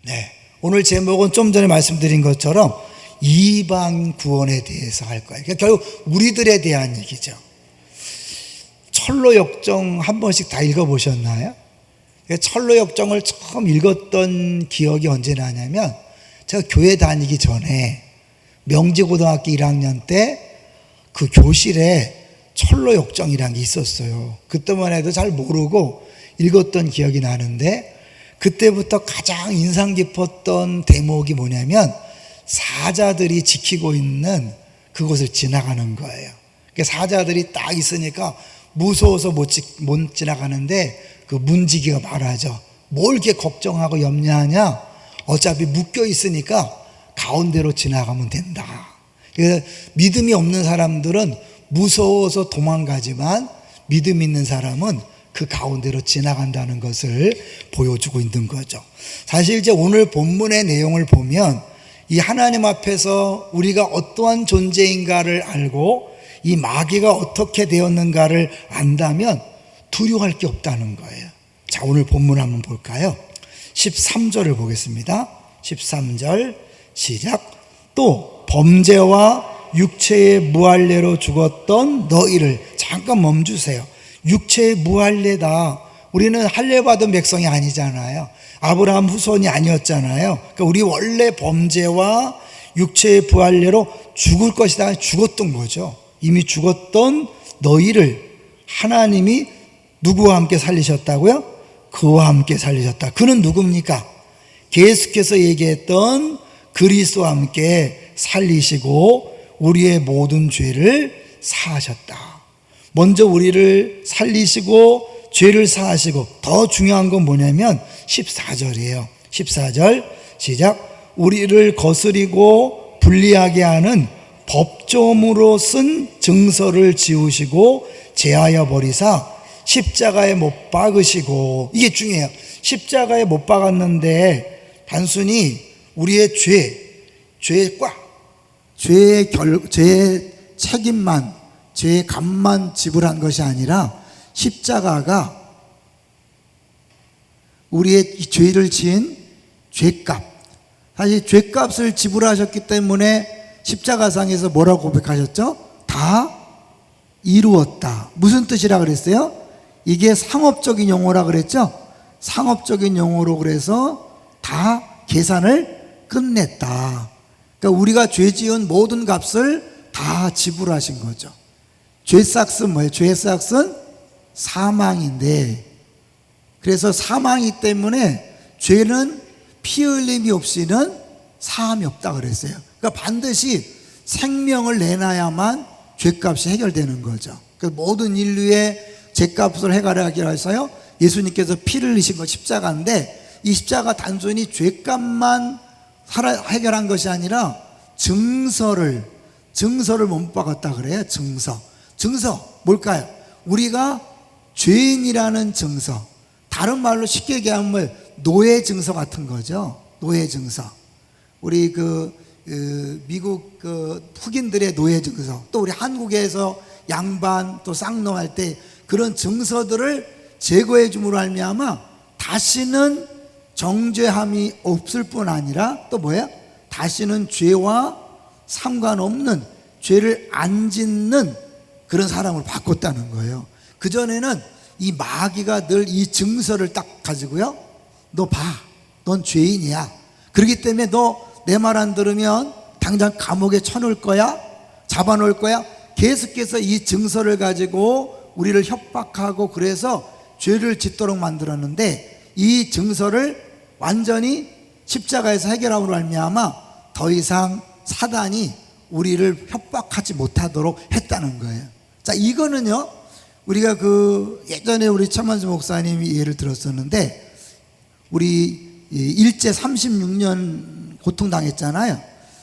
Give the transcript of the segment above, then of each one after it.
네. 오늘 제목은 좀 전에 말씀드린 것처럼 이방 구원에 대해서 할 거예요. 그러니까 결국 우리들에 대한 얘기죠. 철로 역정 한 번씩 다 읽어보셨나요? 철로 역정을 처음 읽었던 기억이 언제 나냐면 제가 교회 다니기 전에 명지고등학교 1학년 때 그 교실에 철로 역정이라는 게 있었어요. 그때만 해도 잘 모르고 읽었던 기억이 나는데 그때부터 가장 인상 깊었던 대목이 뭐냐면 사자들이 지키고 있는 그곳을 지나가는 거예요. 사자들이 딱 있으니까 무서워서 못 지나가는데 그 문지기가 말하죠. 뭘 이렇게 걱정하고 염려하냐? 어차피 묶여 있으니까 가운데로 지나가면 된다. 그래서 믿음이 없는 사람들은 무서워서 도망가지만 믿음 있는 사람은 그 가운데로 지나간다는 것을 보여주고 있는 거죠. 사실 이제 오늘 본문의 내용을 보면 이 하나님 앞에서 우리가 어떠한 존재인가를 알고 이 마귀가 어떻게 되었는가를 안다면 두려워할 게 없다는 거예요. 자, 오늘 본문 한번 볼까요? 13절을 보겠습니다. 13절 시작. 또 범죄와 육체의 무할례로 죽었던 너희를, 잠깐 멈추세요. 육체의 무할례다. 우리는 할례 받은 백성이 아니잖아요. 아브라함 후손이 아니었잖아요. 그러니까 우리 원래 범죄와 육체의 무할례로 죽을 것이다. 죽었던 거죠. 이미 죽었던 너희를 하나님이 누구와 함께 살리셨다고요? 그와 함께 살리셨다. 그는 누굽니까? 계속해서 얘기했던 그리스도와 함께 살리시고 우리의 모든 죄를 사하셨다. 먼저 우리를 살리시고 죄를 사하시고 더 중요한 건 뭐냐면 14절이에요. 14절 시작. 우리를 거스리고 불리하게 하는 법조문으로 쓴 증서를 지우시고 제하여 버리사 십자가에 못 박으시고, 이게 중요해요. 십자가에 못 박았는데 단순히 우리의 죄의 책임만, 죄의 값만 지불한 것이 아니라 십자가가 우리의 죄를 지은 죄값, 사실 죄값을 지불하셨기 때문에 십자가상에서 뭐라고 고백하셨죠? 다 이루었다. 무슨 뜻이라 그랬어요? 이게 상업적인 용어라 그랬죠? 상업적인 용어로 그래서 다 계산을 끝냈다. 그러니까 우리가 죄 지은 모든 값을 다 지불하신 거죠. 죄 삭은 뭐예요? 죄 삭은 사망인데, 그래서 사망이기 때문에 죄는 피 흘림이 없이는 사함이 없다 그랬어요. 그러니까 반드시 생명을 내놔야만 죄값이 해결되는 거죠. 그러니까 모든 인류의 죄값을 해결하기 위해서요 예수님께서 피를 흘리신 것 십자가인데, 이 십자가 단순히 죄값만 해결한 것이 아니라 증서를 못 박았다 그래요. 증서 뭘까요? 우리가 죄인이라는 증서, 다른 말로 쉽게 얘기하면 노예 증서 같은 거죠. 노예 증서. 우리 미국 흑인들의 노예 증서, 또 우리 한국에서 양반 또 쌍놈할 때 그런 증서들을 제거해 줌으로 말미암아 다시는 정죄함이 없을 뿐 아니라 또 뭐야? 다시는 죄와 상관없는, 죄를 안 짓는 그런 사람을 바꿨다는 거예요. 그전에는 이 마귀가 늘 이 증서를 딱 가지고요, 너 봐, 넌 죄인이야. 그렇기 때문에 너 내 말 안 들으면 당장 감옥에 쳐놓을 거야, 잡아놓을 거야. 계속해서 이 증서를 가지고 우리를 협박하고 그래서 죄를 짓도록 만들었는데, 이 증서를 완전히 십자가에서 해결함으로 말미암아 더 이상 사단이 우리를 협박하지 못하도록 했다는 거예요. 자, 이거는요 우리가 예전에 우리 차만수 목사님이 예를 들었었는데, 우리 일제 36년 고통당했잖아요.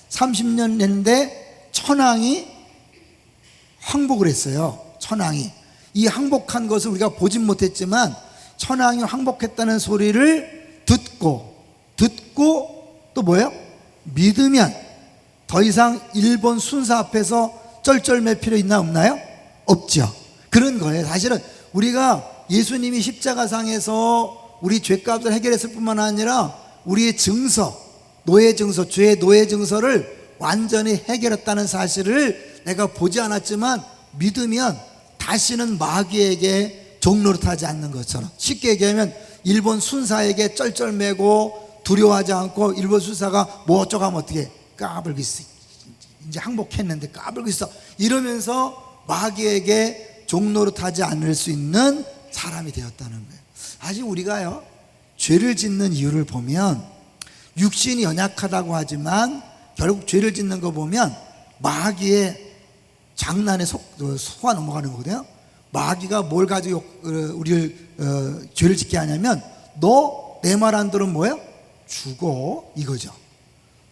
30년 됐는데 천황이 항복을 했어요. 천황이 이 항복한 것을 우리가 보진 못했지만 천황이 항복했다는 소리를 듣고 또 뭐예요? 믿으면 더 이상 일본 순사 앞에서 쩔쩔맬 필요 있나 없나요? 없죠. 그런 거예요. 사실은 우리가 예수님이 십자가상에서 우리 죄값을 해결했을 뿐만 아니라 우리의 증서, 노예 증서, 죄의 노예 증서를 완전히 해결했다는 사실을 내가 보지 않았지만 믿으면 다시는 마귀에게 종노릇하지 않는 것처럼, 쉽게 얘기하면 일본 순사에게 쩔쩔매고 두려워하지 않고, 일본 순사가 뭐 어쩌고하면 어떻게 까불고 있어, 이제 항복했는데 까불고 있어 이러면서 마귀에게 종노릇하지 않을 수 있는 사람이 되었다는 거예요. 아직 우리가요, 죄를 짓는 이유를 보면 육신이 연약하다고 하지만 결국 죄를 짓는 거 보면 마귀의 장난에 속아 넘어가는 거거든요. 마귀가 뭘 가지고 우리를 죄를 짓게 하냐면, 너 내 말 안 들으면 뭐예요? 죽어, 이거죠.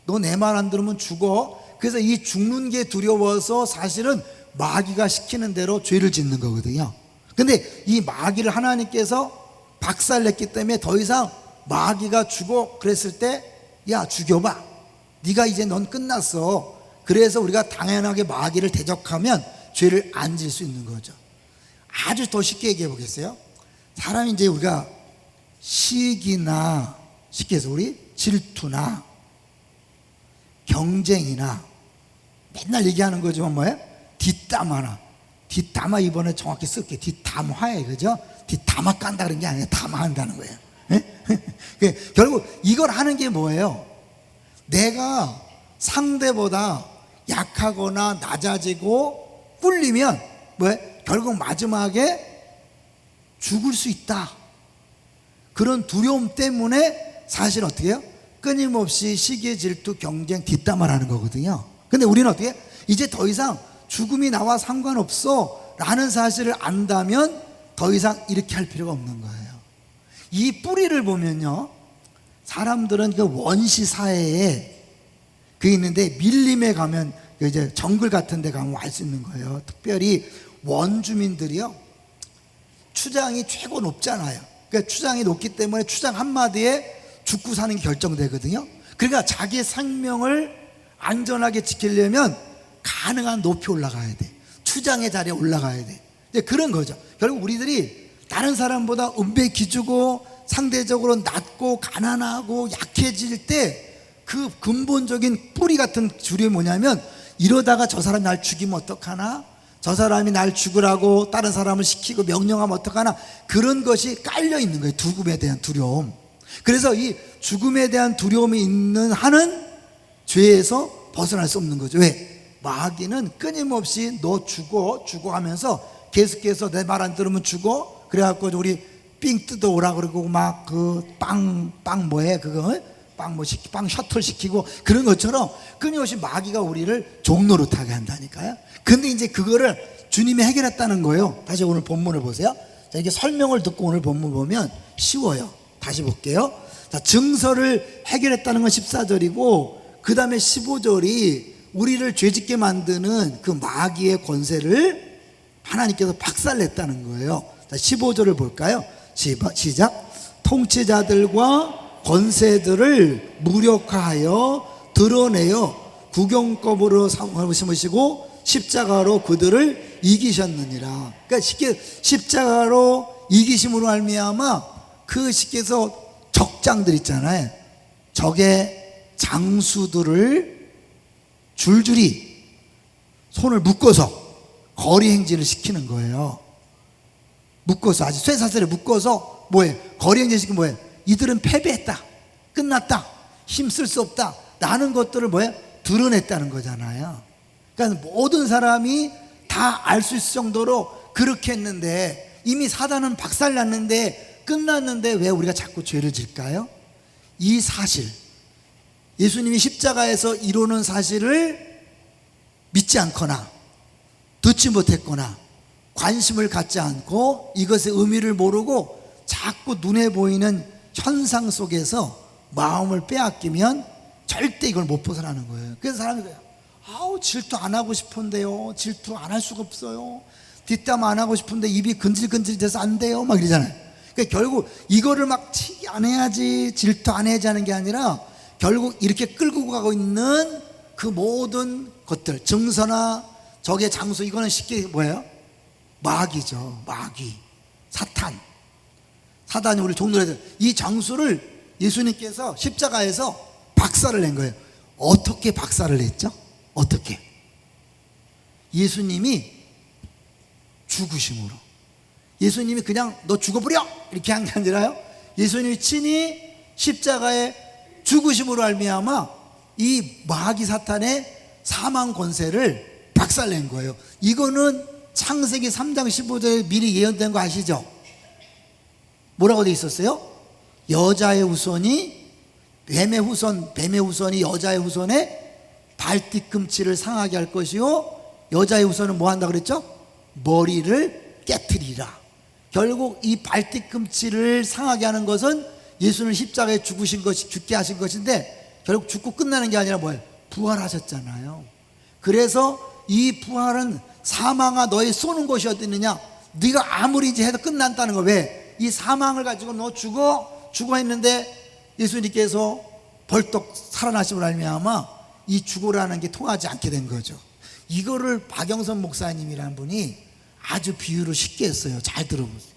너 내 말 안 들으면 죽어. 그래서 이 죽는 게 두려워서 사실은 마귀가 시키는 대로 죄를 짓는 거거든요. 근데 이 마귀를 하나님께서 박살냈기 때문에 더 이상 마귀가 죽어 그랬을 때, 야 죽여봐, 네가 이제 넌 끝났어. 그래서 우리가 당연하게 마귀를 대적하면 죄를 안 질 수 있는 거죠. 아주 더 쉽게 얘기해 보겠어요? 사람이 이제 우리가 시기나, 쉽게 해서 우리 질투나 경쟁이나 맨날 얘기하는 거지만 뭐예요? 뒷담화나, 뒷담화 이번에 정확히 쓸게, 뒷담화예요, 그죠? 뒷담화 깐다 그런 게 아니에요. 담화한다는 거예요. 결국 이걸 하는 게 뭐예요? 내가 상대보다 약하거나 낮아지고 꿀리면 뭐예요? 결국 마지막에 죽을 수 있다, 그런 두려움 때문에 사실 어떻게 해요? 끊임없이 시기, 질투, 경쟁, 뒷담화를 하는 거거든요. 근데 우리는 어떻게 해요? 이제 더 이상 죽음이 나와 상관없어 라는 사실을 안다면 더 이상 이렇게 할 필요가 없는 거예요. 이 뿌리를 보면요, 사람들은 그 원시 사회에 그게 있는데, 밀림에 가면 이제 정글 같은 데 가면 알 수 있는 거예요. 특별히 원주민들이요, 추장이 최고 높잖아요. 그러니까 추장이 높기 때문에 추장 한마디에 죽고 사는 게 결정되거든요. 그러니까 자기의 생명을 안전하게 지키려면 가능한 높이 올라가야 돼. 추장의 자리에 올라가야 돼. 이제 그런 거죠. 결국 우리들이 다른 사람보다 은배 기주고 상대적으로 낮고 가난하고 약해질 때 그 근본적인 뿌리 같은 줄이 뭐냐면, 이러다가 저 사람 날 죽이면 어떡하나, 저 사람이 날 죽으라고 다른 사람을 시키고 명령하면 어떡하나, 그런 것이 깔려 있는 거예요. 죽음에 대한 두려움. 그래서 이 죽음에 대한 두려움이 있는 한은 죄에서 벗어날 수 없는 거죠. 왜? 마귀는 끊임없이 너 죽어 하면서 계속해서 내 말 안 들으면 죽어, 그래갖고 우리 삥 뜯어 오라 그러고 막 그 빵 뭐해 그거, 빵 셔틀 시키고 그런 것처럼 끊임없이 마귀가 우리를 종노릇하게 한다니까요. 근데 이제 그거를 주님이 해결했다는 거예요. 다시 오늘 본문을 보세요. 자, 이게 설명을 듣고 오늘 본문 보면 쉬워요. 다시 볼게요. 자, 증서를 해결했다는 건 14절이고, 그 다음에 15절이 우리를 죄짓게 만드는 그 마귀의 권세를 하나님께서 박살냈다는 거예요. 자, 15절을 볼까요? 시작. 통치자들과 권세들을 무력화하여 드러내어 구경거부로 삼으시고 십자가로 그들을 이기셨느니라. 그러니까 쉽게 십자가로 이기심으로 말미암아 그 쉽게 해서 적장들 있잖아요, 적의 장수들을 줄줄이 손을 묶어서 거리 행진을 시키는 거예요. 묶어서, 아주 쇠사슬에 묶어서 뭐예요? 거리 행진 시키면 뭐예요? 이들은 패배했다, 끝났다, 힘쓸 수 없다 라는 것들을 뭐예요? 드러냈다는 거잖아요. 그러니까 모든 사람이 다 알 수 있을 정도로 그렇게 했는데, 이미 사단은 박살났는데 끝났는데 왜 우리가 자꾸 죄를 질까요? 이 사실, 예수님이 십자가에서 이루는 사실을 믿지 않거나 듣지 못했거나 관심을 갖지 않고 이것의 의미를 모르고 자꾸 눈에 보이는 현상 속에서 마음을 빼앗기면 절대 이걸 못 벗어나는 거예요. 그래서 사람이 그래요. 아우, 질투 안 하고 싶은데요, 질투 안 할 수가 없어요, 뒷담 안 하고 싶은데 입이 근질근질 돼서 안 돼요, 막 이러잖아요. 그러니까 결국 이거를 막 티 안 해야지, 질투 안 해야지 하는 게 아니라 결국 이렇게 끌고 가고 있는 그 모든 것들, 증서나 적의 장수, 이거는 쉽게 뭐예요? 마귀죠. 마귀, 사탄이 우리 종들에 이 장수를 예수님께서 십자가에서 박살을 낸 거예요. 어떻게 박살을 냈죠? 어떻게? 예수님이 죽으심으로. 예수님이 그냥 너 죽어버려 이렇게 한 게 아니라요, 예수님이 친히 십자가에 죽으심으로 말미암아 이 마귀 사탄의 사망 권세를 박살낸 거예요. 이거는 창세기 3장 15절에 미리 예언된 거 아시죠? 뭐라고 돼 있었어요? 여자의 후손이 뱀의 후손이 여자의 후손의 발뒤꿈치를 상하게 할 것이요, 여자의 후손은 뭐 한다 그랬죠? 머리를 깨트리라. 결국 이 발뒤꿈치를 상하게 하는 것은 예수는 십자가에 죽게 하신 것인데, 결국 죽고 끝나는 게 아니라 뭐예요? 부활하셨잖아요. 그래서 이 부활은 사망아 너희 쏘는 것이 어딨느냐, 네가 아무리 이제 해도 끝난다는 거. 왜? 이 사망을 가지고 너 죽어 했는데 예수님께서 벌떡 살아나심을 알미암아 이 죽으라는 게 통하지 않게 된 거죠. 이거를 박영선 목사님이라는 분이 아주 비유를 쉽게 했어요. 잘 들어보세요.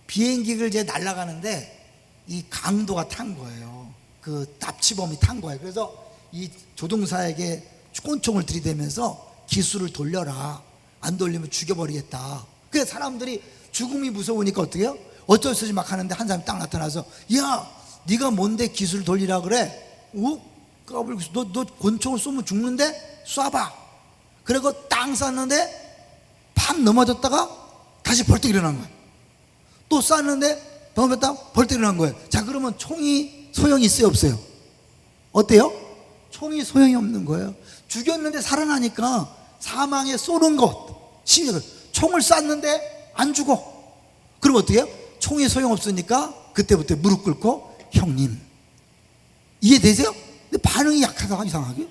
비행기를 이제 날아가는데 이 강도가 탄 거예요. 그 납치범이 탄 거예요. 그래서 이 조종사에게 권총을 들이대면서 기술을 돌려라, 안 돌리면 죽여버리겠다. 그래서 사람들이 죽음이 무서우니까 어떻게 해요? 어쩔 수 없이 막 하는데 한 사람이 딱 나타나서, 야 네가 뭔데 기술 돌리라 그래? 까불고 너 권총을 쏘면 죽는데 쏴봐. 그리고 땅 쐈는데 팍 넘어졌다가 다시 벌떡 일어난 거예요. 또 쐈는데 넘어졌다가 벌떡 일어난 거예요. 자, 그러면 총이 소용이 있어요 없어요? 어때요? 총이 소용이 없는 거예요. 죽였는데 살아나니까 사망에 쏘는 것, 총을 쐈는데 안 죽어. 그럼 어떻게 해요? 총이 소용없으니까 그때부터 무릎 꿇고, 형님 이해되세요? 근데 반응이 약하다, 이상하게.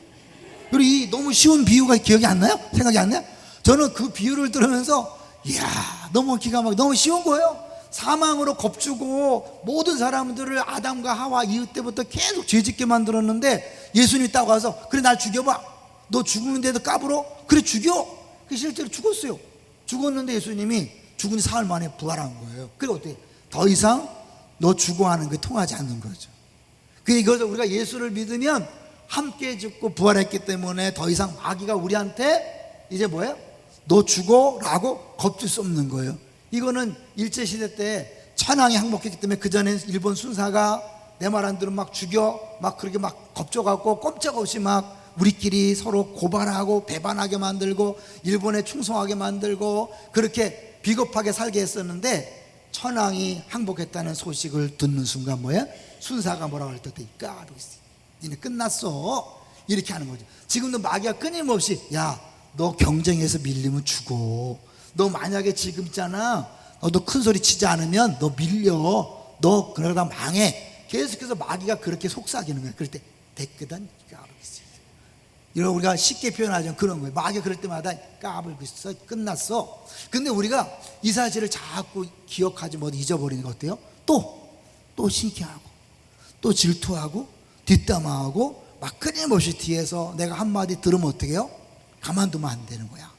그리고 이 너무 쉬운 비유가 기억이 안 나요? 생각이 안 나요? 저는 그 비유를 들으면서 이야, 너무 기가 막히고 너무 쉬운 거예요. 사망으로 겁주고 모든 사람들을 아담과 하와 이웃 때부터 계속 죄짓게 만들었는데 예수님이 딱 와서, 그래 날 죽여봐. 너 죽는데도 까불어? 그래 죽여. 그 실제로 죽었어요. 죽었는데 예수님이 죽은 지 사흘 만에 부활한 거예요. 그리고 어떻게? 더 이상 너 죽어하는 게 통하지 않는 거죠. 이것을 우리가 예수를 믿으면 함께 죽고 부활했기 때문에 더 이상 마귀가 우리한테 이제 뭐예요? 너 죽어라고 겁줄 수 없는 거예요. 이거는 일제시대 때 천황이 항복했기 때문에 그 전에 일본 순사가 내 말 안 들으면 막 죽여, 막 그렇게 막 겁줘갖고 꼼짝없이 막 우리끼리 서로 고발하고 배반하게 만들고 일본에 충성하게 만들고 그렇게 비겁하게 살게 했었는데, 천황이 항복했다는 소식을 듣는 순간 뭐야? 순사가 뭐라고 할 때, 니네 끝났어, 이렇게 하는 거죠. 지금도 마귀가 끊임없이, 야 너 경쟁에서 밀리면 죽어, 너 만약에 지금 있잖아, 너도 큰 소리 치지 않으면 너 밀려, 너 그러다 망해. 계속해서 마귀가 그렇게 속삭이는 거야. 그럴 때 됐거든, 이런 우리가 쉽게 표현하자면 그런 거예요. 마귀가 그럴 때마다 까불고 있어, 끝났어. 근데 우리가 이 사실을 자꾸 기억하지 못하고 잊어버리는 거 어때요? 또 신기하고 또 질투하고 뒷담화하고 막 끊임없이 뒤에서 내가 한마디 들으면 어떻게 해요? 가만두면 안 되는 거야.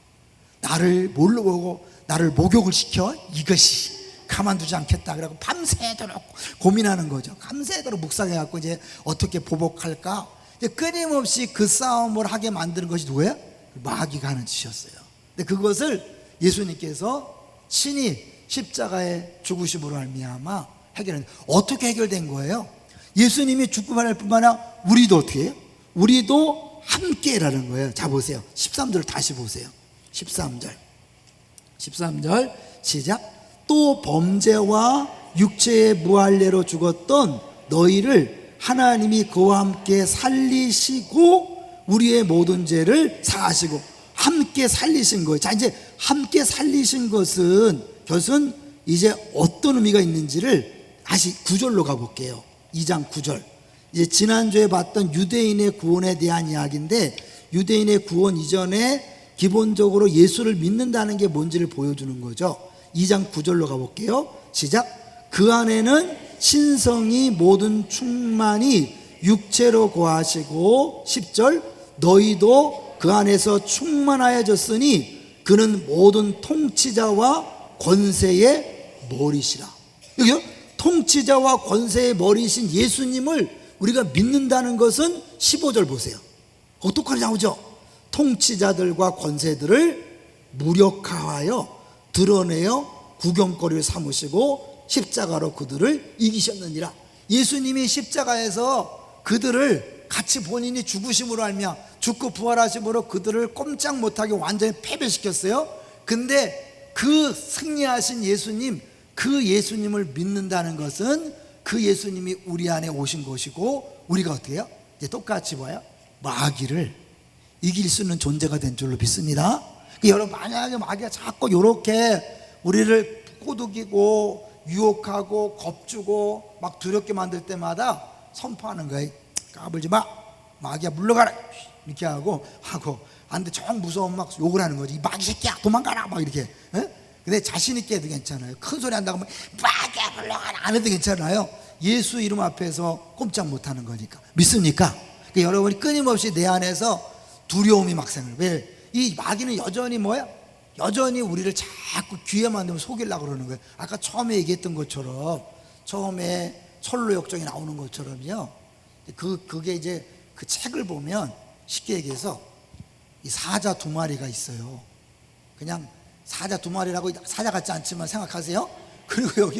나를 뭘로 보고 나를 목욕을 시켜? 이것이 가만두지 않겠다. 그래갖고 밤새도록 고민하는 거죠. 밤새도록 묵상해갖고 이제 어떻게 보복할까? 이제 끊임없이 그 싸움을 하게 만드는 것이 누구예요? 마귀가 하는 짓이었어요. 근데 그것을 예수님께서 친히 십자가의 죽으심으로 말미암아 해결했는데, 어떻게 해결된 거예요? 예수님이 죽고 말할 뿐만 아니라 우리도 어떻게 해요? 우리도 함께라는 거예요. 자 보세요. 13절 다시 보세요. 13절 시작. 또 범죄와 육체의 무할례로 죽었던 너희를 하나님이 그와 함께 살리시고 우리의 모든 죄를 사하시고. 함께 살리신 거예요. 자, 이제 함께 살리신 것은 이제 어떤 의미가 있는지를 다시 9절로 가볼게요. 2장 9절. 이제 지난주에 봤던 유대인의 구원에 대한 이야기인데, 유대인의 구원 이전에 기본적으로 예수를 믿는다는 게 뭔지를 보여주는 거죠. 2장 9절로 가볼게요. 시작. 그 안에는 신성이 모든 충만이 육체로 거하시고, 10절. 너희도 그 안에서 충만하여졌으니 그는 모든 통치자와 권세의 머리시라. 여기요? 통치자와 권세의 머리이신 예수님을 우리가 믿는다는 것은 15절 보세요. 어떻게 나오죠? 통치자들과 권세들을 무력화하여 드러내어 구경거리를 삼으시고 십자가로 그들을 이기셨느니라. 예수님이 십자가에서 그들을 같이 본인이 죽으심으로 알며 죽고 부활하심으로 그들을 꼼짝 못하게 완전히 패배시켰어요. 근데 그 승리하신 예수님, 그 예수님을 믿는다는 것은 그 예수님이 우리 안에 오신 것이고, 우리가 어떻게 해요? 이제 똑같이 뭐예요? 마귀를 이길 수 있는 존재가 된 줄로 믿습니다. 여러분, 만약에 마귀가 자꾸 이렇게 우리를 꼬드기고 유혹하고 겁주고 막 두렵게 만들 때마다 선포하는 거예요. 까불지 마, 마귀야 물러가라, 이렇게 하고 안 돼, 정 무서우면 막 욕을 하는 거지. 이 마귀 새끼야 도망가라, 막 이렇게. 근데 자신 있게 해도 괜찮아요. 큰 소리 한다고 하면 마귀야 물러가라 안 해도 괜찮아요. 예수 이름 앞에서 꼼짝 못하는 거니까. 믿습니까? 그러니까 여러분이 끊임없이 내 안에서 두려움이 막 생겨요. 왜? 이 마귀는 여전히 뭐야? 여전히 우리를 자꾸 귀에 만들면 속이려고 그러는 거예요. 아까 처음에 얘기했던 것처럼, 처음에 철로 역정이 나오는 것처럼요. 그게 이제 그 책을 보면 쉽게 얘기해서 이 사자 두 마리가 있어요. 그냥 사자 두 마리라고 사자 같지 않지만 생각하세요. 그리고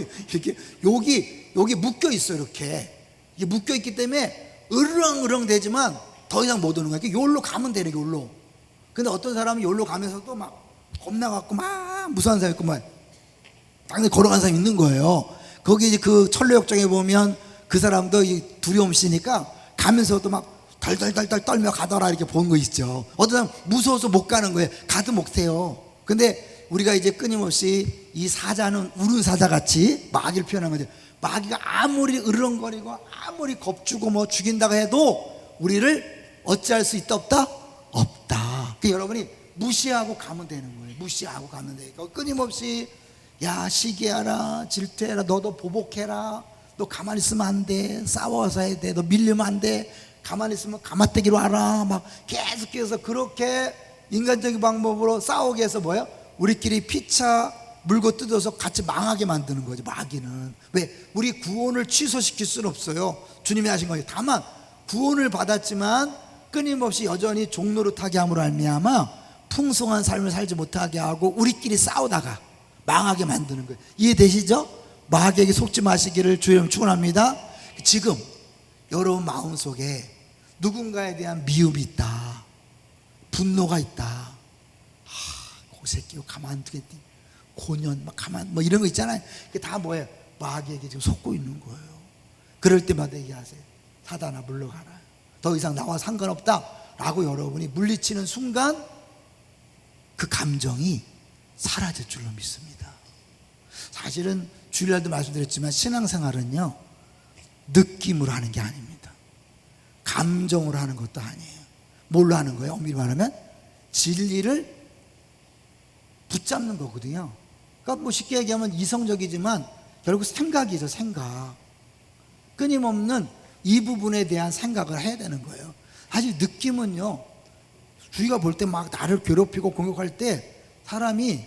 여기 묶여 있어요. 이렇게 이게 묶여 있기 때문에 으르렁으르렁 되지만 더 이상 못 오는 거예요. 이렇게 여기로 가면 되는 거예요. 여기로. 근데 어떤 사람은 여기로 가면서도 막 겁나갖고 막 무서운 사람 있고 막 당연히 걸어가는 사람이 있는 거예요. 거기 이제 그 철로역정에 보면 그 사람도 두려움 씨니까 가면서도 막 덜덜덜덜 떨며 가더라 이렇게 보는 거 있죠. 어떤 사람 무서워서 못 가는 거예요. 가도 못해요. 근데 우리가 이제 끊임없이 이 사자는 우는 사자같이 마귀를 표현한 거죠. 마귀가 아무리 으르렁거리고 아무리 겁주고 뭐 죽인다고 해도 우리를 어찌할 수 있다 없다? 없다. 그러니까 여러분이 무시하고 가면 되는 거예요. 무시하고 가면 돼요. 끊임없이 야 시기하라, 질투해라, 너도 보복해라, 너 가만히 있으면 안 돼, 싸워서 해야 돼, 너 밀리면 안 돼, 가만히 있으면 가마떼기로 알아, 막 계속해서 그렇게 인간적인 방법으로 싸우게 해서 뭐예요? 우리끼리 피차 물고 뜯어서 같이 망하게 만드는 거죠. 마귀는. 왜? 우리 구원을 취소시킬 수는 없어요. 주님이 하신 거예요. 다만 구원을 받았지만 끊임없이 여전히 종노릇하게 함으로 말미암아 풍성한 삶을 살지 못하게 하고 우리끼리 싸우다가 망하게 만드는 거예요. 이해되시죠? 마귀에게 속지 마시기를 주여 축원합니다. 지금 여러분 마음속에 누군가에 대한 미움이 있다, 분노가 있다. 그 새끼 가만 안 두겠니? 고년 막 가만 뭐 이런 거 있잖아요. 그게 다 뭐예요? 마귀에게 지금 속고 있는 거예요. 그럴 때마다 얘기하세요. 사단아 물러가라. 더 이상 나와 상관없다 라고 여러분이 물리치는 순간 그 감정이 사라질 줄로 믿습니다. 사실은 주일날도 말씀드렸지만 신앙생활은요 느낌으로 하는 게 아닙니다. 감정으로 하는 것도 아니에요. 뭘로 하는 거예요? 엄밀히 말하면 진리를 붙잡는 거거든요. 그러니까 뭐 쉽게 얘기하면 이성적이지만 결국 생각이죠. 생각. 끊임없는 이 부분에 대한 생각을 해야 되는 거예요. 사실 느낌은요 주위가 볼 때 막 나를 괴롭히고 공격할 때 사람이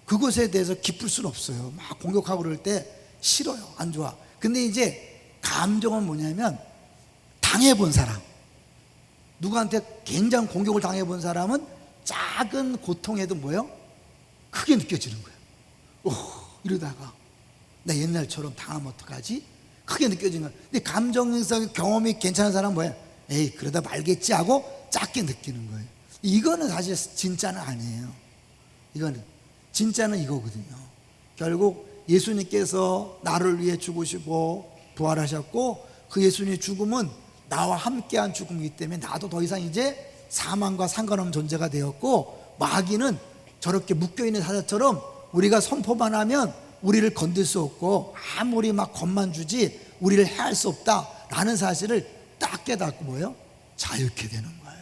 그것에 대해서 기쁠 수는 없어요. 막 공격하고 그럴 때 싫어요. 안 좋아. 근데 이제 감정은 뭐냐면 당해본 사람, 누구한테 굉장히 공격을 당해본 사람은 작은 고통에도 뭐예요? 크게 느껴지는 거예요. 이러다가 나 옛날처럼 당하면 어떡하지? 크게 느껴지는 거예요. 근데 감정적 경험이 괜찮은 사람은 뭐예요? 에이 그러다 말겠지 하고 작게 느끼는 거예요. 이거는 사실 진짜는 아니에요. 이거는 진짜는 이거거든요. 결국 예수님께서 나를 위해 죽으시고 부활하셨고 그 예수님의 죽음은 나와 함께한 죽음이기 때문에 나도 더 이상 이제 사망과 상관없는 존재가 되었고 마귀는 저렇게 묶여있는 사자처럼 우리가 선포만 하면 우리를 건들 수 없고 아무리 막 겁만 주지 우리를 해할 수 없다라는 사실을 딱 깨닫고 뭐예요? 자유케 되는 거예요.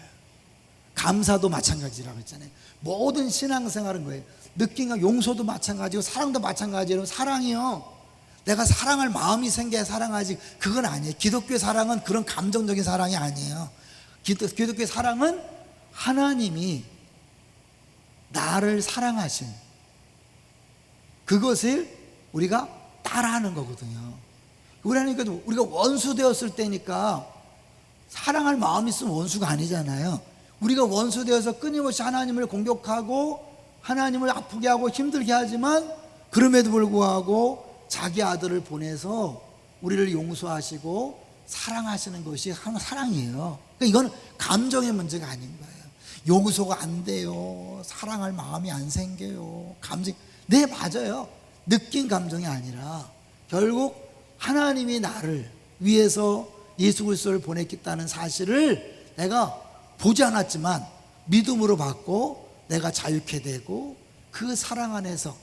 감사도 마찬가지라고 했잖아요. 모든 신앙생활은 거예요. 느낌과 용서도 마찬가지고 사랑도 마찬가지예요. 사랑이요 내가 사랑할 마음이 생겨야 사랑하지 그건 아니에요. 기독교의 사랑은 그런 감정적인 사랑이 아니에요. 기독교의 사랑은 하나님이 나를 사랑하신 그것을 우리가 따라하는 거거든요. 우리가 원수 되었을 때니까 사랑할 마음이 있으면 원수가 아니잖아요. 우리가 원수 되어서 끊임없이 하나님을 공격하고 하나님을 아프게 하고 힘들게 하지만 그럼에도 불구하고 자기 아들을 보내서 우리를 용서하시고 사랑하시는 것이 사랑이에요. 그러니까 이건 감정의 문제가 아닌 거예요. 용서가 안 돼요. 사랑할 마음이 안 생겨요. 네, 맞아요. 느낀 감정이 아니라 결국 하나님이 나를 위해서 예수 그리스도를 보냈겠다는 사실을 내가 보지 않았지만 믿음으로 받고 내가 자유케 되고 그 사랑 안에서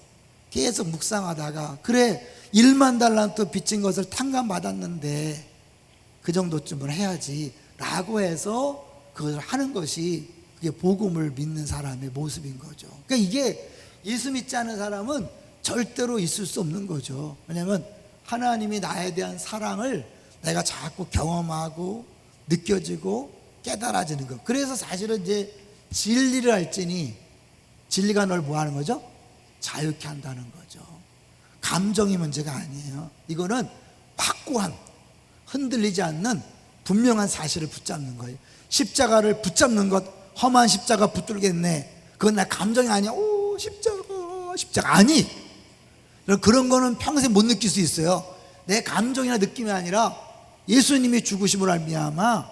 계속 묵상하다가 그래 1만 달란트 빚진 것을 탕감받았는데 그 정도쯤은 해야지 라고 해서 그걸 하는 것이 그게 복음을 믿는 사람의 모습인 거죠. 그러니까 이게 예수 믿지 않은 사람은 절대로 있을 수 없는 거죠. 왜냐하면 하나님이 나에 대한 사랑을 내가 자꾸 경험하고 느껴지고 깨달아지는 거. 그래서 사실은 이제 진리를 알지니 진리가 널 뭐 하는 거죠? 자유케 한다는 거죠. 감정이 문제가 아니에요. 이거는 확고한 흔들리지 않는 분명한 사실을 붙잡는 거예요. 십자가를 붙잡는 것, 험한 십자가 붙들겠네. 그건 나 감정이 아니야. 오, 십자가 아니. 그런 거는 평생 못 느낄 수 있어요. 내 감정이나 느낌이 아니라 예수님이 죽으심으로 말미암아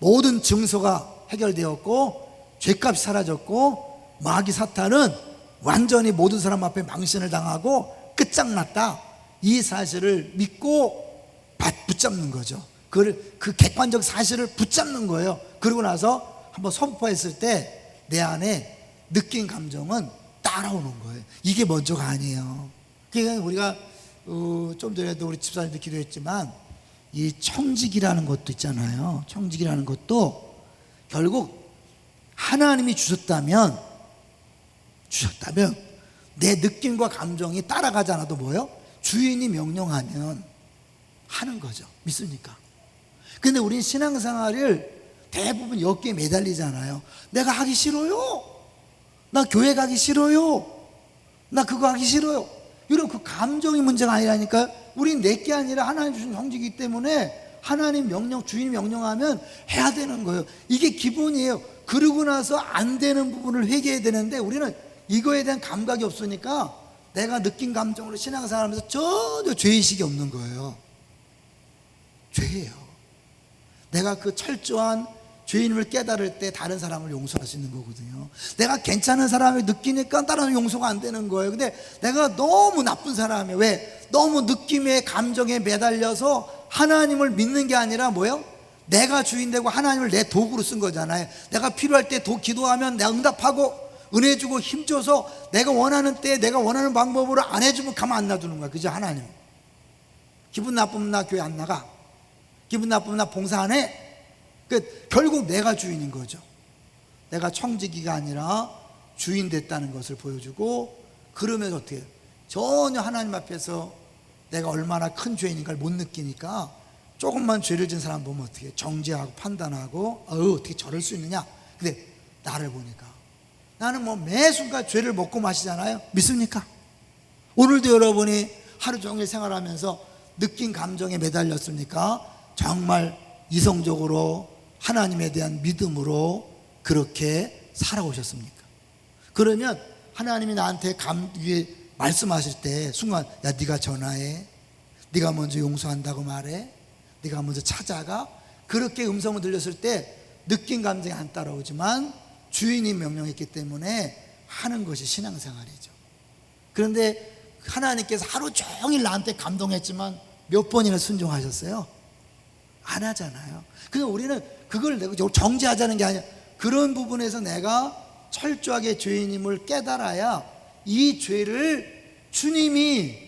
모든 증서가 해결되었고 죄값이 사라졌고 마귀 사탄은 완전히 모든 사람 앞에 망신을 당하고 끝장났다. 이 사실을 믿고 붙잡는 거죠. 그 객관적 사실을 붙잡는 거예요. 그러고 나서 한번 선포했을 때 내 안에 느낀 감정은 따라오는 거예요. 이게 먼저가 아니에요. 그러니까 우리가 좀 전에도 우리 집사님도 기도했지만 이 청직이라는 것도 있잖아요. 청직이라는 것도 결국 하나님이 주셨다면 내 느낌과 감정이 따라가지 않아도 뭐예요? 주인이 명령하면 하는 거죠. 믿습니까? 근데 우린 신앙생활을 대부분 여기에 매달리잖아요. 내가 하기 싫어요. 나 교회 가기 싫어요. 나 그거 하기 싫어요. 이런 그 감정이 문제가 아니라니까요. 우린 내게 아니라 하나님 주신 형제이기 때문에 하나님 명령, 주인 명령하면 해야 되는 거예요. 이게 기본이에요. 그러고 나서 안 되는 부분을 회개해야 되는데 우리는 이거에 대한 감각이 없으니까 내가 느낀 감정으로 신앙생활하면서 전혀 죄의식이 없는 거예요. 죄예요. 내가 그 철저한 죄인임을 깨달을 때 다른 사람을 용서할 수 있는 거거든요. 내가 괜찮은 사람을 느끼니까 다른 사람 용서가 안 되는 거예요. 근데 내가 너무 나쁜 사람이에요. 왜? 너무 느낌의 감정에 매달려서 하나님을 믿는 게 아니라 뭐예요? 내가 주인 되고 하나님을 내 도구로 쓴 거잖아요. 내가 필요할 때 기도하면 내가 응답하고 은혜 주고 힘줘서 내가 원하는 때 내가 원하는 방법으로 안 해주면 가만 안 놔두는 거야. 그죠? 하나님. 기분 나쁘면 나 교회 안 나가. 기분 나쁘면 나 봉사 안 해. 결국 내가 주인인 거죠. 내가 청지기가 아니라 주인 됐다는 것을 보여주고 그러면서 어떻게 해요? 전혀 하나님 앞에서 내가 얼마나 큰 죄인인가를 못 느끼니까 조금만 죄를 지은 사람 보면 어떻게 해요? 정죄하고 판단하고 어떻게 저럴 수 있느냐. 근데 나를 보니까 나는 뭐 매 순간 죄를 먹고 마시잖아요. 믿습니까? 오늘도 여러분이 하루 종일 생활하면서 느낀 감정에 매달렸습니까? 정말 이성적으로 하나님에 대한 믿음으로 그렇게 살아오셨습니까? 그러면 하나님이 나한테 말씀하실 때 순간 야 네가 전화해, 네가 먼저 용서한다고 말해, 네가 먼저 찾아가, 그렇게 음성을 들렸을 때 느낀 감정이 안 따라오지만 주인이 명령했기 때문에 하는 것이 신앙생활이죠. 그런데 하나님께서 하루 종일 나한테 감동했지만 몇 번이나 순종하셨어요? 안 하잖아요. 그러니까 우리는 그걸 내가 정죄하자는 게 아니라 그런 부분에서 내가 철저하게 죄인임을 깨달아야 이 죄를 주님이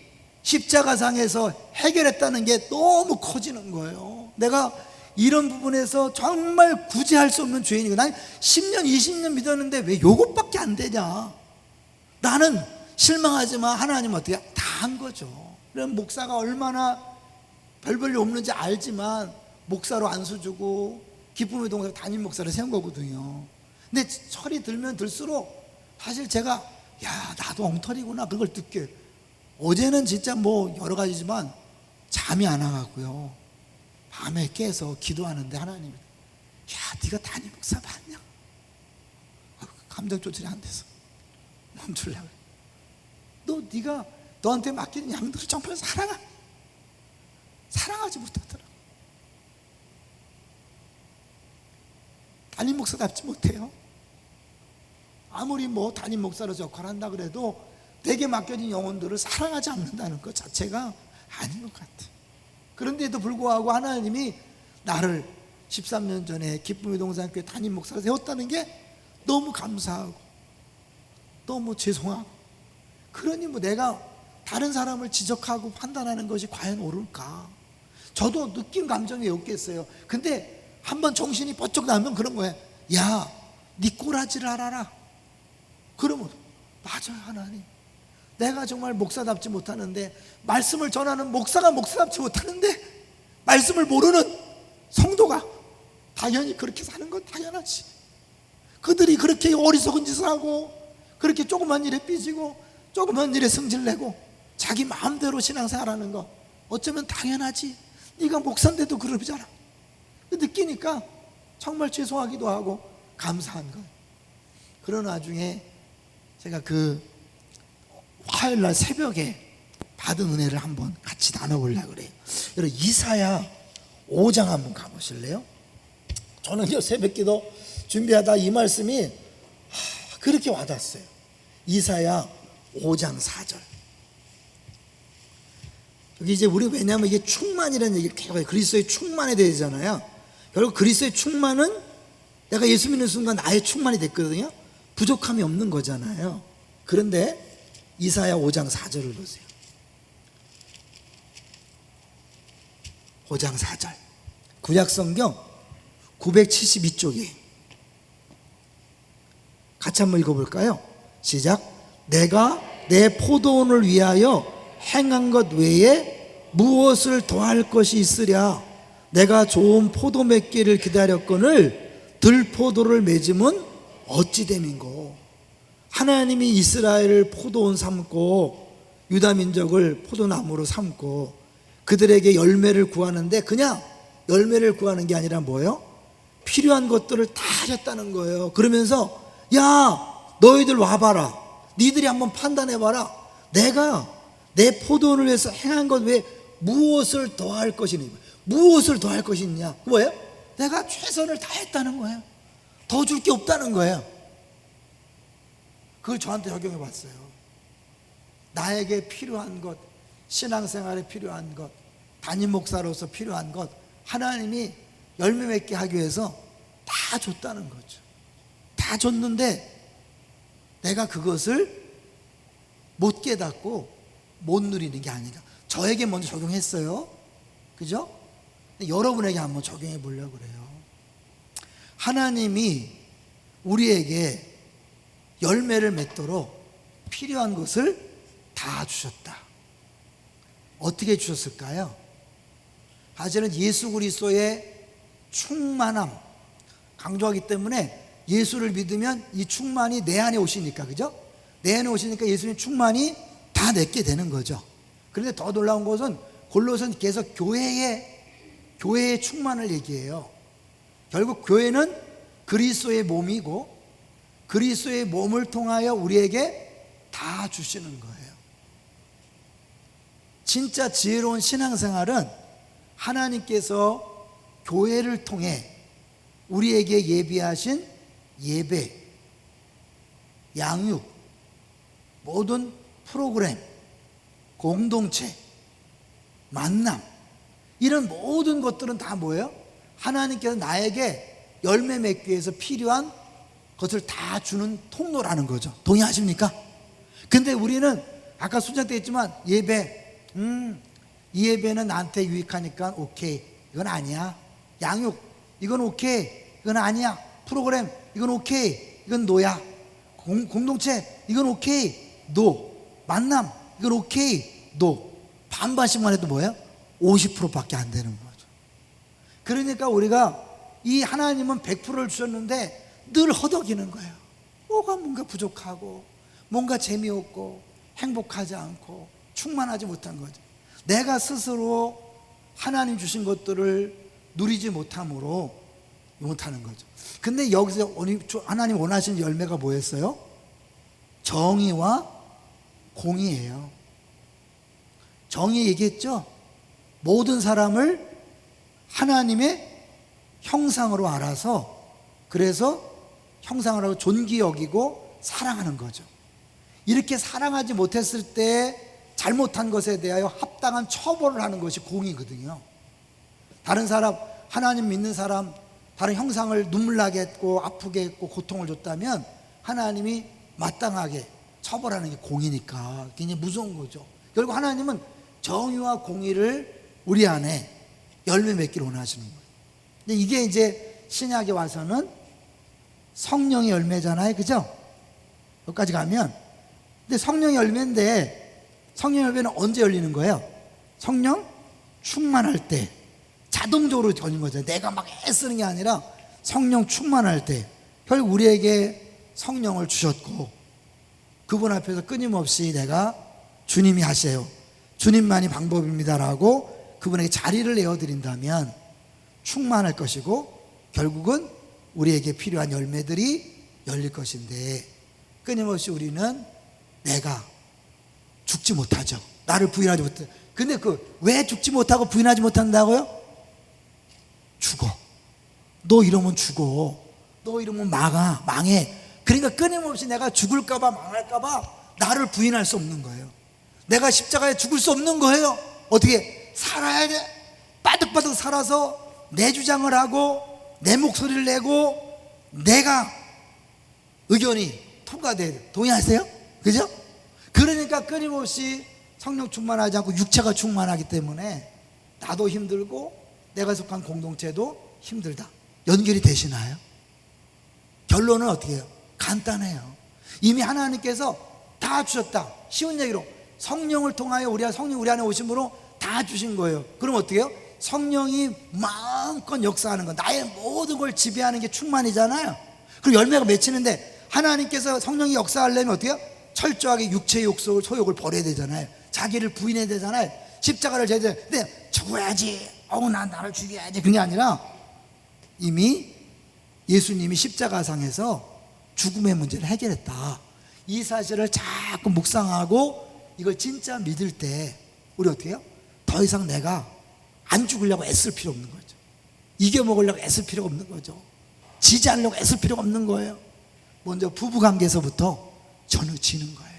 십자가상에서 해결했다는 게 너무 커지는 거예요. 내가 이런 부분에서 정말 구제할 수 없는 죄인이고 난 10년 20년 믿었는데 왜 요것밖에 안 되냐. 나는 실망하지만 하나님 어떻게 다 한 거죠. 그럼 목사가 얼마나 별볼일 없는지 알지만 목사로 안수 주고 기쁨의 동산 담임 목사를 세운 거거든요. 근데 철이 들면 들수록 사실 제가 야 나도 엉터리구나 그걸 듣게. 어제는 진짜 뭐 여러 가지지만 잠이 안 와갖고요, 밤에 깨서 기도하는데 하나님이, 야, 네가 담임 목사 맞냐? 감정 조절이 안 돼서 멈추려고. 네가 너한테 맡기는 양들을 정말 사랑하지 못하더라. 담임 목사답지 못해요. 아무리 담임 목사로 역할한다 그래도 내게 맡겨진 영혼들을 사랑하지 않는다는 것 자체가 아닌 것 같아요. 그런데도 불구하고 하나님이 나를 13년 전에 기쁨의 동산교회 담임 목사로 세웠다는 게 너무 감사하고 너무 죄송하고, 그러니 내가 다른 사람을 지적하고 판단하는 것이 과연 옳을까? 저도 느낀 감정이 없겠어요. 근데 한번 정신이 번쩍 나면 그런 거예요. 야, 네 꼬라지를 알아라. 그러면 맞아요. 하나님, 내가 정말 목사답지 못하는데, 말씀을 전하는 목사가 목사답지 못하는데, 말씀을 모르는 성도가 당연히 그렇게 사는 건 당연하지. 그들이 그렇게 어리석은 짓을 하고, 그렇게 조그만 일에 삐지고, 조그만 일에 승질내고, 자기 마음대로 신앙생활하는 거 어쩌면 당연하지. 네가 목사인데도 그러잖아. 느끼니까 정말 죄송하기도 하고 감사한 거예요. 그런 와중에 제가 그 화요일날 새벽에 받은 은혜를 한번 같이 나눠보려고 그래요. 여러분, 이사야 5장 한번 가보실래요? 저는요, 새벽기도 준비하다 이 말씀이 그렇게 와닿았어요. 이사야 5장 4절. 여기 이제 우리, 왜냐하면 이게 충만이라는 얘기를 계속 해요. 그리스도의 충만에 대해서잖아요. 결국 그리스도의 충만은 내가 예수 믿는 순간 나의 충만이 됐거든요. 부족함이 없는 거잖아요. 그런데 이사야 5장 4절을 보세요. 5장 4절. 구약성경 972쪽에 같이 한번 읽어볼까요? 시작. 내가 내 포도원을 위하여 행한 것 외에 무엇을 더할 것이 있으랴? 내가 좋은 포도 맺기를 기다렸거늘 들포도를 맺음은 어찌 됨인고? 하나님이 이스라엘을 포도원 삼고 유다 민족을 포도나무로 삼고 그들에게 열매를 구하는데, 그냥 열매를 구하는 게 아니라 뭐예요? 필요한 것들을 다 하셨다는 거예요. 그러면서 야, 너희들 와봐라. 니들이 한번 판단해봐라. 내가 내 포도원을 위해서 행한 것 외에 무엇을 더할 것이니? 무엇을 더할 것이 있냐? 뭐예요? 내가 최선을 다했다는 거예요. 더 줄 게 없다는 거예요. 그걸 저한테 적용해 봤어요. 나에게 필요한 것, 신앙생활에 필요한 것, 담임 목사로서 필요한 것, 하나님이 열매 맺게 하기 위해서 다 줬다는 거죠. 다 줬는데 내가 그것을 못 깨닫고 못 누리는 게 아니라, 저에게 먼저 적용했어요. 그죠? 여러분에게 한번 적용해 보려고 그래요. 하나님이 우리에게 열매를 맺도록 필요한 것을 다 주셨다. 어떻게 주셨을까요? 사실은 예수 그리스도의 충만함 강조하기 때문에, 예수를 믿으면 이 충만이 내 안에 오시니까, 그죠? 내 안에 오시니까 예수님 충만이 다 내게 되는 거죠. 그런데 더 놀라운 것은 골로새는 계속 교회의 충만을 얘기해요. 결국 교회는 그리스도의 몸이고 그리스도의 몸을 통하여 우리에게 다 주시는 거예요. 진짜 지혜로운 신앙생활은 하나님께서 교회를 통해 우리에게 예비하신 예배, 양육, 모든 프로그램, 공동체, 만남, 이런 모든 것들은 다 뭐예요? 하나님께서 나에게 열매 맺기 위해서 필요한 것을 다 주는 통로라는 거죠. 동의하십니까? 근데 우리는 아까 순장 때 했지만, 예배, 이 예배는 나한테 유익하니까 오케이, 이건 아니야. 양육, 이건 오케이, 이건 아니야. 프로그램, 이건 오케이, 이건 노야. 공동체, 이건 오케이, 노. 만남, 이건 오케이, 노. 반반씩만 해도 뭐예요? 50%밖에 안 되는 거죠. 그러니까 우리가 이 하나님은 100%를 주셨는데 늘 허덕이는 거예요. 뭔가 부족하고, 뭔가 재미없고, 행복하지 않고, 충만하지 못한 거죠. 내가 스스로 하나님 주신 것들을 누리지 못함으로 못하는 거죠. 근데 여기서 하나님 원하시는 열매가 뭐였어요? 정의와 공의예요. 정의 얘기했죠? 모든 사람을 하나님의 형상으로 알아서, 그래서 형상을 하고 존귀 여기고 사랑하는 거죠. 이렇게 사랑하지 못했을 때 잘못한 것에 대하여 합당한 처벌을 하는 것이 공의거든요. 다른 사람, 하나님 믿는 사람, 다른 형상을 눈물 나게 했고 아프게 했고 고통을 줬다면 하나님이 마땅하게 처벌하는 게 공의니까 굉장히 무서운 거죠. 결국 하나님은 정의와 공의를 우리 안에 열매 맺기를 원하시는 거예요. 근데 이게 이제 신약에 와서는 성령의 열매잖아요, 그죠? 여기까지 가면. 근데 성령의 열매인데, 성령의 열매는 언제 열리는 거예요? 성령 충만할 때 자동적으로 열리는 거죠. 내가 막 애쓰는 게 아니라 성령 충만할 때. 결국 우리에게 성령을 주셨고, 그분 앞에서 끊임없이 내가 주님이 하세요, 주님만이 방법입니다라고 그분에게 자리를 내어드린다면 충만할 것이고, 결국은 우리에게 필요한 열매들이 열릴 것인데, 끊임없이 우리는 내가 죽지 못하죠. 나를 부인하지 못해. 근데 왜 죽지 못하고 부인하지 못한다고요? 죽어. 너 이러면 죽어. 너 이러면 망해. 그러니까 끊임없이 내가 죽을까봐 망할까봐 나를 부인할 수 없는 거예요. 내가 십자가에 죽을 수 없는 거예요. 어떻게 살아야 돼? 바득바득 살아서 내 주장을 하고 내 목소리를 내고 내가 의견이 통과돼야 돼. 동의하세요? 그죠? 그러니까 끊임없이 성령 충만하지 않고 육체가 충만하기 때문에 나도 힘들고 내가 속한 공동체도 힘들다. 연결이 되시나요? 결론은 어떻게 해요? 간단해요. 이미 하나님께서 다 주셨다. 쉬운 얘기로 성령을 통하여 성령 우리 안에 오심으로 다 주신 거예요. 그럼 어떻게 해요? 성령이 마음껏 역사하는 거, 나의 모든 걸 지배하는 게 충만이잖아요. 그리고 열매가 맺히는데, 하나님께서 성령이 역사하려면 어떻게 해요? 철저하게 육체의 욕설, 소욕을 버려야 되잖아요. 자기를 부인해야 되잖아요. 십자가를 져야 돼. 근데 죽어야지, 나를 죽여야지, 그게 아니라 이미 예수님이 십자가상에서 죽음의 문제를 해결했다. 이 사실을 자꾸 묵상하고 이걸 진짜 믿을 때 우리 어떻게 해요? 더 이상 내가 안 죽으려고 애쓸 필요 없는 거죠. 이겨먹으려고 애쓸 필요가 없는 거죠. 지지하려고 애쓸 필요가 없는 거예요. 먼저 부부관계에서부터 전해지는 거예요.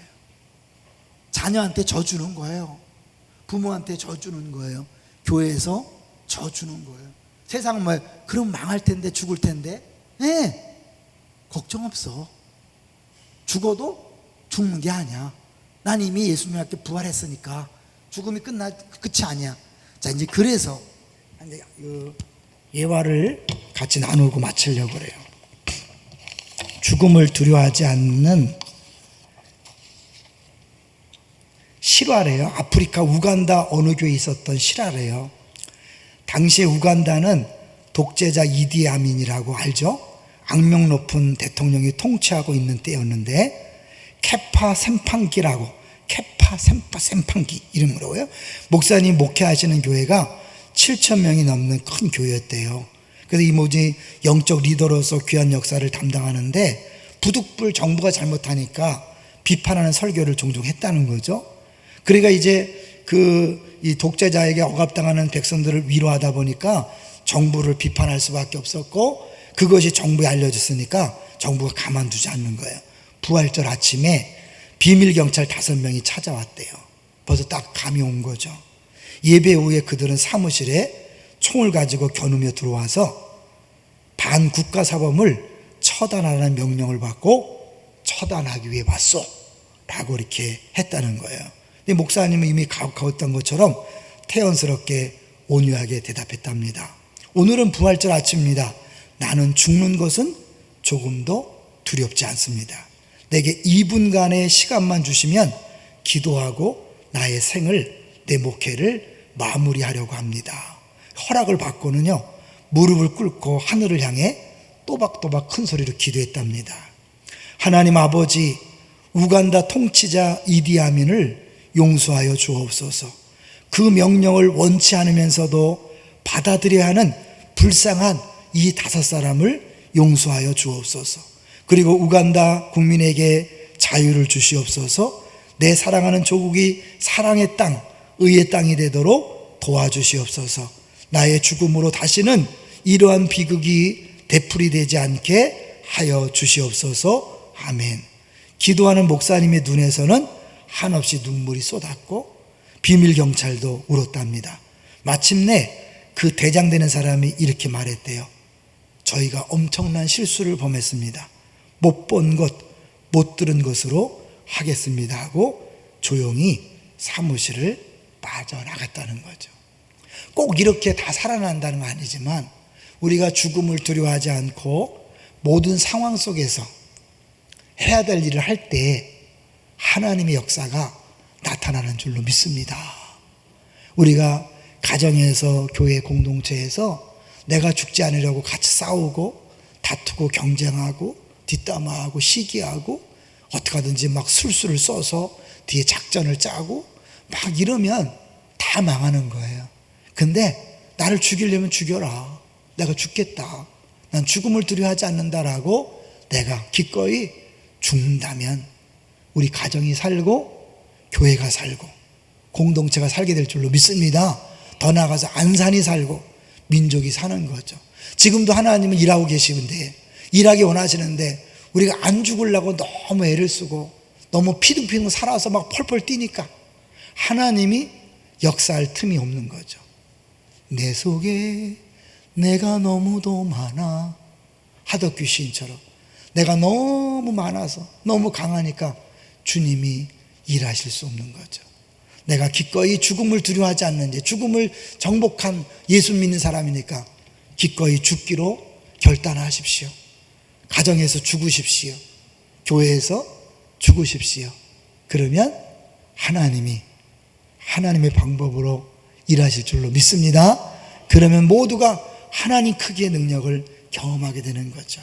자녀한테 져주는 거예요. 부모한테 져주는 거예요. 교회에서 져주는 거예요. 세상은 뭐예요? 그럼 망할 텐데, 죽을 텐데. 네, 걱정 없어. 죽어도 죽는 게 아니야. 난 이미 예수님 앞에 부활했으니까 죽음이 끝이 아니야. 자, 이제 그래서 예화를 같이 나누고 마치려고 그래요. 죽음을 두려워하지 않는 실화래요. 아프리카 우간다 어느 교회에 있었던 실화래요. 당시에 우간다는 독재자 이디 아민이라고 알죠? 악명 높은 대통령이 통치하고 있는 때였는데, 케파 샘팡기라고, 샘팡기 이름으로요. 목사님 목회하시는 교회가 7,000명이 넘는 큰 교회였대요. 그래서 이 뭐지 영적 리더로서 귀한 역사를 담당하는데, 부득불 정부가 잘못하니까 비판하는 설교를 종종 했다는 거죠. 그러니까 이제 이 독재자에게 억압당하는 백성들을 위로하다 보니까 정부를 비판할 수밖에 없었고, 그것이 정부에 알려졌으니까 정부가 가만두지 않는 거예요. 부활절 아침에 비밀 경찰 5명이 찾아왔대요. 벌써 딱 감이 온 거죠. 예배 후에 그들은 사무실에 총을 가지고 겨누며 들어와서 반국가 사범을 처단하라는 명령을 받고 처단하기 위해 왔소 라고 이렇게 했다는 거예요. 근데 목사님은 이미 가혹했던 것처럼 태연스럽게 온유하게 대답했답니다. 오늘은 부활절 아침입니다. 나는 죽는 것은 조금도 두렵지 않습니다. 내게 2분간의 시간만 주시면 기도하고 나의 생을, 내 목회를 마무리하려고 합니다. 허락을 받고는요, 무릎을 꿇고 하늘을 향해 또박또박 큰 소리로 기도했답니다. 하나님 아버지, 우간다 통치자 이디 아민을 용서하여 주옵소서. 그 명령을 원치 않으면서도 받아들여야 하는 불쌍한 이 5사람을 용서하여 주옵소서. 그리고 우간다 국민에게 자유를 주시옵소서. 내 사랑하는 조국이 사랑의 땅, 의의 땅이 되도록 도와주시옵소서. 나의 죽음으로 다시는 이러한 비극이 되풀이되지 않게 하여 주시옵소서. 아멘. 기도하는 목사님의 눈에서는 한없이 눈물이 쏟았고 비밀경찰도 울었답니다. 마침내 그 대장되는 사람이 이렇게 말했대요. 저희가 엄청난 실수를 범했습니다. 못 본 것, 못 들은 것으로 하겠습니다 하고 조용히 사무실을 빠져나갔다는 거죠. 꼭 이렇게 다 살아난다는 건 아니지만 우리가 죽음을 두려워하지 않고 모든 상황 속에서 해야 될 일을 할 때 하나님의 역사가 나타나는 줄로 믿습니다. 우리가 가정에서, 교회 공동체에서 내가 죽지 않으려고 같이 싸우고 다투고 경쟁하고 뒷담화하고 시기하고 어떻게 하든지 막 술수를 써서 뒤에 작전을 짜고 막 이러면 다 망하는 거예요. 근데 나를 죽이려면 죽여라. 내가 죽겠다. 난 죽음을 두려워하지 않는다라고 내가 기꺼이 죽는다면 우리 가정이 살고 교회가 살고 공동체가 살게 될 줄로 믿습니다. 더 나아가서 안산이 살고 민족이 사는 거죠. 지금도 하나님은 일하고 계시는데, 일하기 원하시는데 우리가 안 죽으려고 너무 애를 쓰고 너무 피둥피둥 살아서 막 펄펄 뛰니까 하나님이 역사할 틈이 없는 거죠. 내 속에 내가 너무도 많아, 하덕규 시인처럼 내가 너무 많아서 너무 강하니까 주님이 일하실 수 없는 거죠. 내가 기꺼이 죽음을 두려워하지 않는지, 죽음을 정복한 예수 믿는 사람이니까 기꺼이 죽기로 결단하십시오. 가정에서 죽으십시오. 교회에서 죽으십시오. 그러면 하나님이 하나님의 방법으로 일하실 줄로 믿습니다. 그러면 모두가 하나님 크기의 능력을 경험하게 되는 거죠.